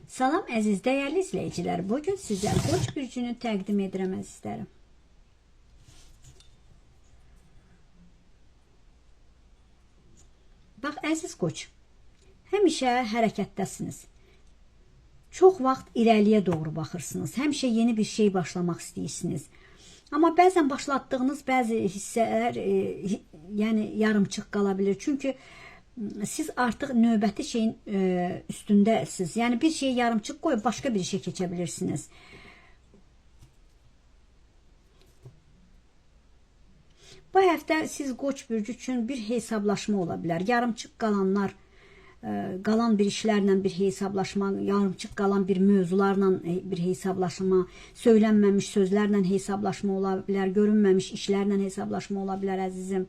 Salam əziz, dəyərli izləyicilər. Bugün sizə Qoç bürcünü təqdim edirəm əzizlərim. Bax, əziz Qoç, həmişə hərəkətdəsiniz. Çox vaxt irəliyə doğru baxırsınız. Həmişə yeni bir şey başlamaq istəyirsiniz. Amma bəzən başlatdığınız bəzi hissələr yəni yarımçıq qala bilir. Çünki siz artıq növbəti şeyin üstündəsiniz. Yəni bir şeyi yarımçıq qoyub başqa bir işə keçə bilirsiniz. Bu həftə siz Qoç bürcü üçün bir hesablaşma ola bilər. Yarımçıq qalanlar, qalan bir işlərlə bir hesablaşma, yarımçıq qalan bir mövzularla bir hesablaşma, söylənməmiş sözlərlə hesablaşma ola bilər, görünməmiş işlərlə hesablaşma ola bilər əzizim.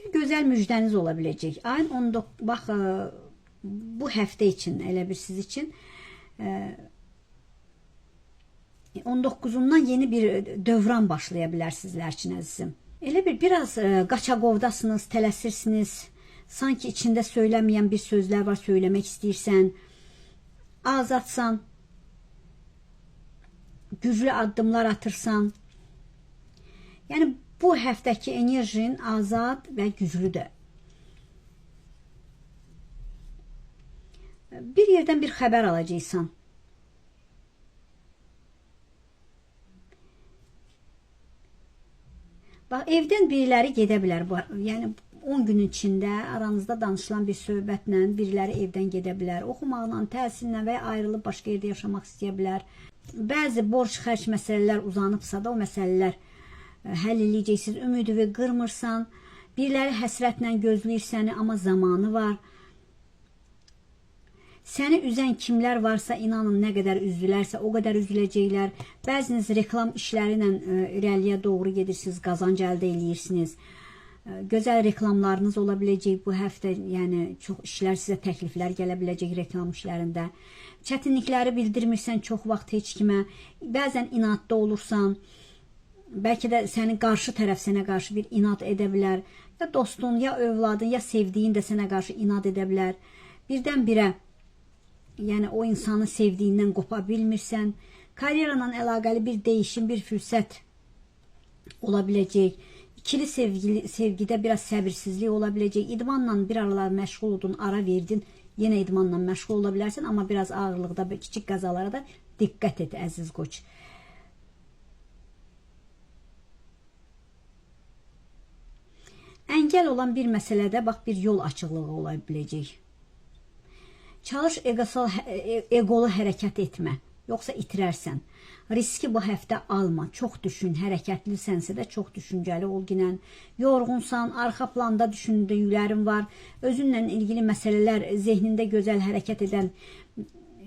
Gözəl müjdəniz ola biləcək. Ayın 19, bax, bu həftə üçün, elə bir siz üçün 19-undan yeni bir dövran başlaya bilər sizlər üçün əzizim. Elə biraz qaçaqovdasınız, tələsirsiniz. Sanki içində söyləməyən bir sözlər var, söyləmək istəyirsən. Azadsan. Güclü addımlar atırsan. Yəni bu həftəki enerjin azad və güclüdür. Bir yerdən bir xəbər alacaqsan. Bax, evdən biriləri gedə bilər. Yəni 10 gün içində aranızda danışılan bir söhbətlə biriləri evdən gedə bilər. Oxumaqla, təhsillə və ya ayrılıb başqa yerdə yaşamaq istəyə bilər. Bəzi borc xərc məsələlər uzanıbsa da o məsələlər həll eləyəcəksiniz, ümidini qırmırsan, biriləri həsrətlə gözləyir səni, amma zamanı var. Səni üzən kimlər varsa, inanın nə qədər üzdülərsə, o qədər üzüləcəklər. Bəziniz reklam işləri ilə irəliyə doğru gedirsiniz, qazanc əldə eləyirsiniz. Gözəl reklamlarınız ola biləcək bu həftə, yəni çox işlər, sizə təkliflər gələ biləcək reklam işlərində. Çətinlikləri bildirmirsən çox vaxt heç kimə, bəzən inadda olursan, bəlkə də səni qarşı tərəf sənə qarşı bir inad edə bilər. Ya dostun, ya övladın, ya sevdiyin də sənə qarşı inad edə bilər. Birdən-birə, yəni o insanı sevdiyindən qopa bilmirsən. Karyeranla əlaqəli bir dəyişim, bir fürsət ola biləcək. İkili sevgidə biraz səbirsizlik ola biləcək. İdmanla bir aralar məşğul oldun, ara verdin. Yenə idmanla məşğul ola bilərsən, amma biraz ağırlıqda, kiçik qəzalara da diqqət et əziz Qoç. Əngəl olan bir məsələdə bax bir yol açıqlığı ola biləcək. Çalış eqolu hərəkət etmə, yoxsa itirərsən. Riski bu həftə alma, çox düşün, hərəkətlisənsə də çox düşüncəli ol ginən. Yorğunsan, arxa planda düşündüklərin var, özünlə ilgili məsələlər, zehnində gözəl hərəkət edən,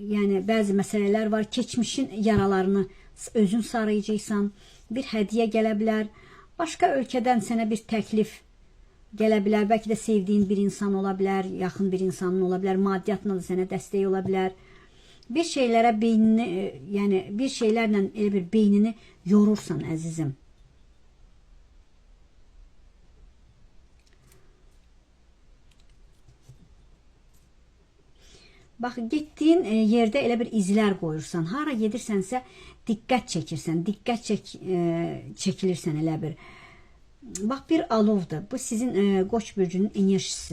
yəni bəzi məsələlər var, keçmişin yaralarını özün sarıyacaqsan, bir hədiyyə gələ bilər, başqa ölkədən sənə bir təklif gələ bilər, bəlkə də sevdiyin bir insan ola bilər, yaxın bir insanın ola bilər, maddiyyatla da sənə dəstək ola bilər. Bir şeylərə beynini, yəni bir şeylərlə elə bir beynini yorursan əzizim. Bax, getdiyin yerdə elə bir izlər qoyursan, hara gedirsənsə diqqət çəkirsən, çəkilirsən elə bir. Bax, bir alovdur. Bu sizin Qoç bürcünün enerjisi.